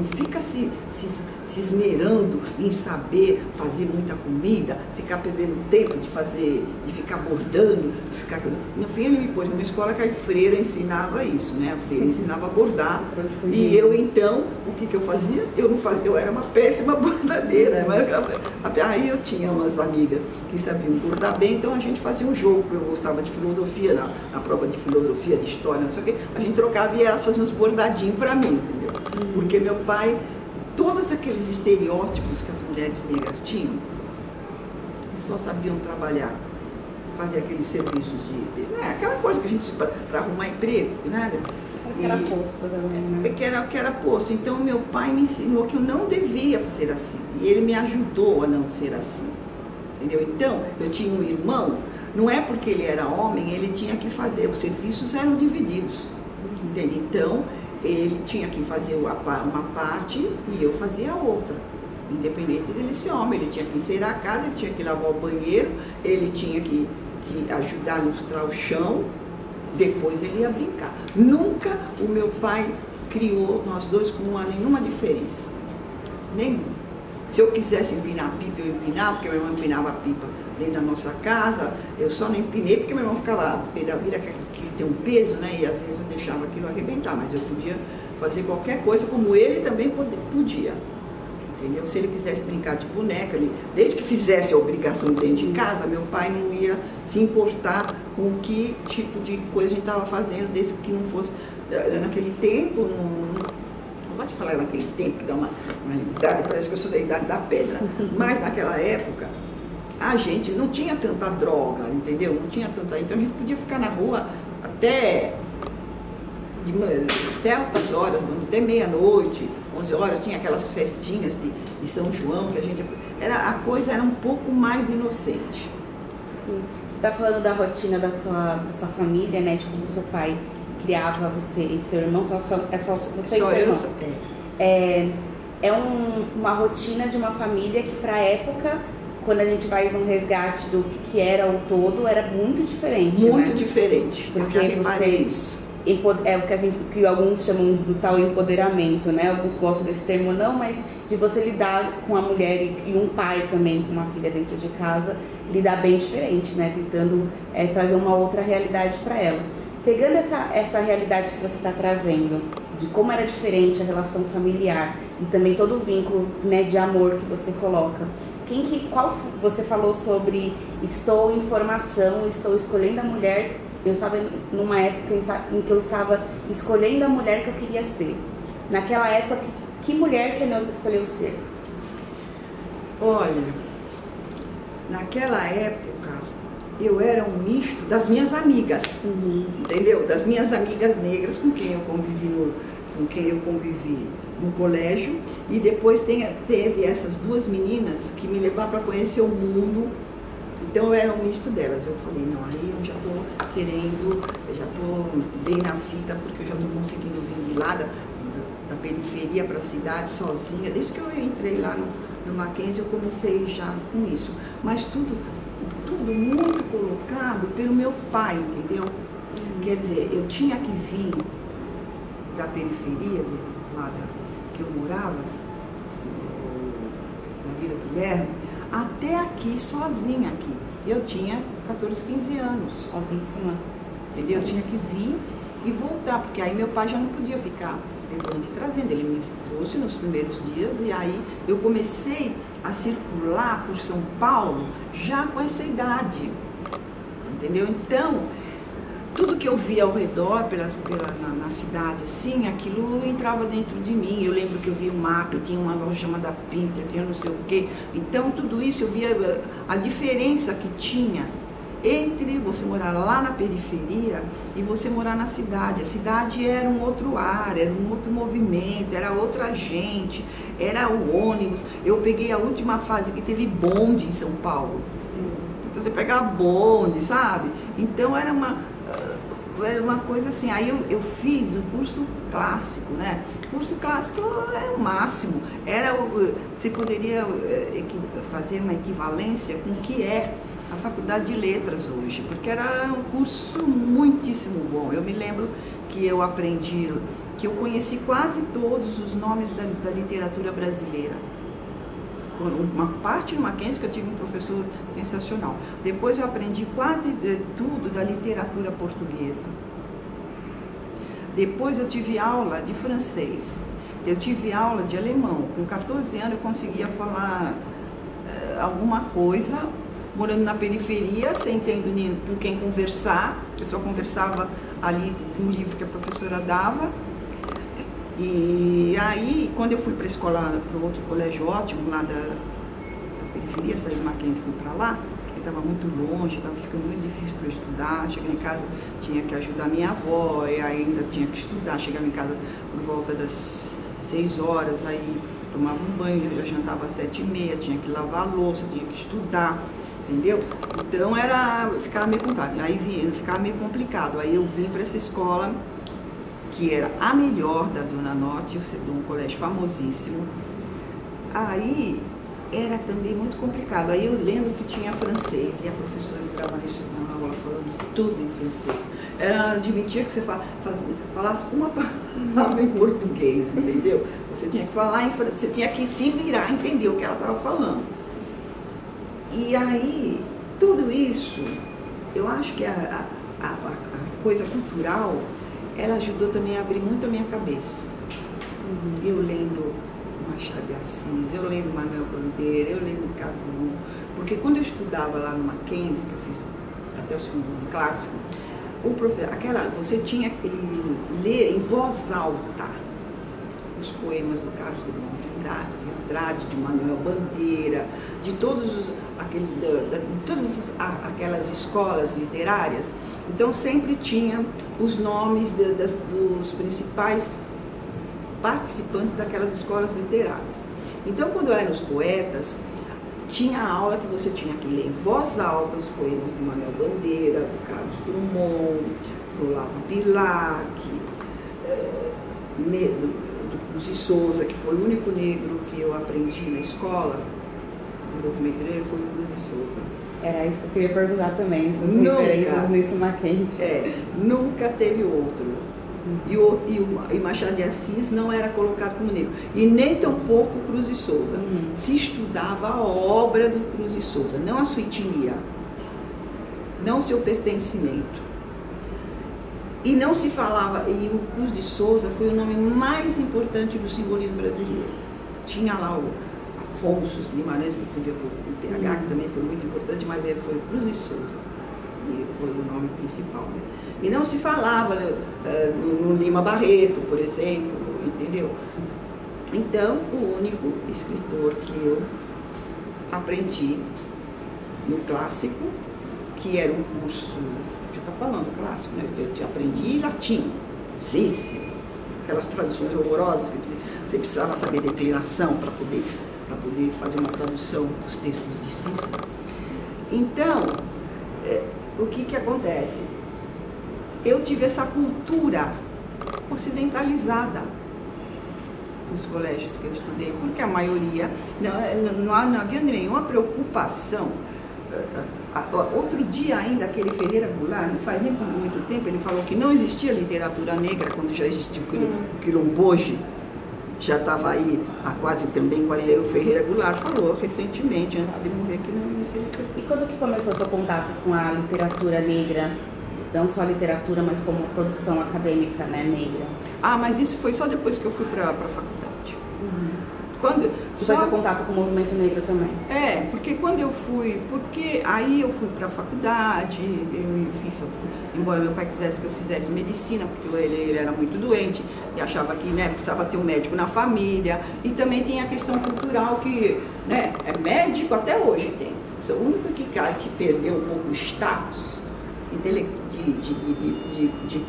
fica se esmerando em saber fazer muita comida, ficar perdendo tempo de ficar bordando, de ficar... No fim, ele me pôs numa escola que a freira ensinava isso, né? A freira ensinava a bordar. E eu, então, o que eu fazia? Eu era uma péssima bordadeira. Aí eu tinha umas amigas que sabiam bordar bem, então a gente fazia um jogo. Eu gostava de filosofia, na prova de filosofia, de história, não sei o quê. A gente trocava e elas faziam uns bordadinhos para mim, entendeu? Porque meu pai... Todos aqueles estereótipos que as mulheres negras tinham, que só sabiam trabalhar, fazer aqueles serviços né, aquela coisa que a gente para arrumar emprego, né? Que era posto também, né? Que era posto. Então meu pai me ensinou que eu não devia ser assim. E ele me ajudou a não ser assim. Entendeu? Então, eu tinha um irmão, não é porque ele era homem, ele tinha que fazer, os serviços eram divididos. Entende? Então, ele tinha que fazer uma parte e eu fazia a outra, independente dele ser homem. Ele tinha que encerar a casa, ele tinha que lavar o banheiro, ele tinha que ajudar a lustrar o chão, depois ele ia brincar. Nunca o meu pai criou nós dois com nenhuma diferença, nenhuma. Se eu quisesse empinar a pipa, eu empinava, porque meu irmão empinava a pipa dentro da nossa casa. Eu só não empinei porque meu irmão ficava pé da vida, que tem um peso, né? E às vezes eu deixava aquilo arrebentar, mas eu podia fazer qualquer coisa, como ele também podia. Entendeu? Se ele quisesse brincar de boneca, desde que fizesse a obrigação dentro de casa, meu pai não ia se importar com que tipo de coisa a gente estava fazendo, desde que não fosse naquele tempo. Não gosto de falar naquele tempo, que dá uma idade, parece que eu sou da idade da pedra, mas naquela época a gente não tinha tanta droga, entendeu? Não tinha tanta... Então a gente podia ficar na rua até altas horas, até meia-noite, 11 horas, tinha aquelas festinhas de São João, que a coisa era um pouco mais inocente. Sim. Você está falando da rotina da sua família, né? De como seu pai criava você e seu irmão, é só você e seu irmão. Uma rotina de uma família que, para a época, quando a gente faz um resgate do que era o todo, era muito diferente. Muito, né? Diferente. Porque vocês... É o que alguns chamam do tal empoderamento, né? Alguns gostam desse termo não, mas de você lidar com a mulher e um pai também com uma filha dentro de casa, lidar bem diferente, né? Tentando trazer uma outra realidade para ela. Pegando essa realidade que você está trazendo, de como era diferente a relação familiar e também todo o vínculo, né, de amor que você coloca, qual você falou sobre estou em formação, estou escolhendo a mulher. Eu estava numa época em que eu estava escolhendo a mulher que eu queria ser. Naquela época, que mulher que a Neuza escolheu ser? Olha, naquela época eu era um misto das minhas amigas, entendeu? Das minhas amigas negras com quem eu convivi no colégio, e depois teve essas duas meninas que me levaram para conhecer o mundo. Então eu era um misto delas. Eu falei, não, aí eu já estou querendo, eu já estou bem na fita, porque eu já estou conseguindo vir de lá da periferia para a cidade sozinha. Desde que eu entrei lá no Mackenzie, eu comecei já com isso. Mas tudo muito colocado pelo meu pai, entendeu? Quer dizer, eu tinha que vir da periferia, lá que eu morava, na Vila Guilherme, até aqui, sozinha aqui. Eu tinha 14, 15 anos. Novíssima. Entendeu? Eu tinha que vir e voltar, porque aí meu pai já não podia ficar levando e trazendo. Ele me trouxe nos primeiros dias e aí eu comecei a circular por São Paulo já com essa idade. Entendeu? Então, tudo que eu via ao redor, na cidade, assim, aquilo entrava dentro de mim. Eu lembro que eu via o mapa, eu tinha uma loja chamada Pinter, tinha não sei o quê. Então, tudo isso eu via a diferença que tinha entre você morar lá na periferia e você morar na cidade. A cidade era um outro ar, era um outro movimento, era outra gente, era o ônibus. Eu peguei a última fase que teve bonde em São Paulo. Então, você pegava bonde, sabe? Então, era uma coisa assim. Aí eu fiz o curso clássico, né? O curso clássico é o máximo. Você poderia fazer uma equivalência com o que é a Faculdade de Letras hoje, porque era um curso muitíssimo bom. Eu me lembro que eu aprendi que eu conheci quase todos os nomes da literatura brasileira. Uma parte no Mackenzie que eu tive um professor sensacional. Depois eu aprendi quase tudo da literatura portuguesa. Depois eu tive aula de francês. Eu tive aula de alemão. Com 14 anos eu conseguia falar alguma coisa, morando na periferia, sem ter com quem conversar. Eu só conversava ali no livro que a professora dava. E aí, quando eu fui para a escola, para outro colégio ótimo, lá da periferia, saí de Mackenzie e fui para lá, porque estava muito longe, estava ficando muito difícil para eu estudar. Cheguei em casa, tinha que ajudar minha avó, e ainda tinha que estudar. Chegava em casa por volta das 6 horas, aí tomava um banho, eu jantava às 7h30, tinha que lavar a louça, tinha que estudar, entendeu? Então ficava meio complicado. Aí ficava meio complicado. Aí eu vim para essa escola, que era a melhor da Zona Norte, um colégio famosíssimo. Aí era também muito complicado. Aí eu lembro que tinha francês e a professora entrava na aula falando tudo em francês. Ela admitia que você falasse uma palavra em português, entendeu? Você tinha que falar em francês, você tinha que se virar, entender o que ela estava falando. E aí, tudo isso, eu acho que a coisa cultural, ela ajudou também a abrir muito a minha cabeça. Eu lendo Machado de Assis, eu lendo Manuel Bandeira, eu lendo Cadu, porque quando eu estudava lá no Mackenzie, que eu fiz até o segundo ano clássico, você tinha que ler em voz alta os poemas do Carlos Drummond de Andrade, de Manuel Bandeira, de todas aquelas escolas literárias. Então sempre tinha os nomes dos principais participantes daquelas escolas literárias. Então, quando eu era nos poetas, tinha aula que você tinha que ler em voz alta os poemas do Manuel Bandeira, do Carlos Drummond, do Olavo Bilac, do Cruz de Souza, que foi o único negro que eu aprendi na escola, no movimento negro, foi o Cruz de Souza. Era isso que eu queria perguntar também, essas referências nesse Mackenzie. Nunca teve outro. E Machado de Assis não era colocado como negro. E nem tampouco Cruz de Souza. Se estudava a obra do Cruz de Souza, não a sua etnia, não o seu pertencimento. E não se falava, e o Cruz de Souza foi o nome mais importante do simbolismo brasileiro. Tinha lá o Afonso Guimarães, que teve o PH, que também foi muito importante, mas foi o Cruz de Souza, que foi o nome principal, né? E não se falava no Lima Barreto, por exemplo, entendeu? Então, o único escritor que eu aprendi no clássico, que era um curso, já está falando clássico, né? Eu aprendi latim, Cícero, aquelas traduções horrorosas que você precisava saber declinação para poder fazer uma tradução dos textos de Cícero. Então, o que acontece? Eu tive essa cultura ocidentalizada nos colégios que eu estudei, porque a maioria não havia nenhuma preocupação. Outro dia ainda, aquele Ferreira Goulart, não faz nem muito tempo, ele falou que não existia literatura negra quando já existia o quilomboje, já estava aí há quase também 40 anos. O Ferreira Goulart falou recentemente, antes de morrer, que não existia literatura. E quando que começou o seu contato com a literatura negra? Não só a literatura, mas como a produção acadêmica, né, negra? Mas isso foi só depois que eu fui para a faculdade. E foi seu contato com o movimento negro também? Porque quando eu fui, aí eu fui para a faculdade, embora meu pai quisesse que eu fizesse medicina, porque ele era muito doente e achava que, né, precisava ter um médico na família, e também tem a questão cultural que, né, é médico até hoje tem. O único que perdeu um pouco o status de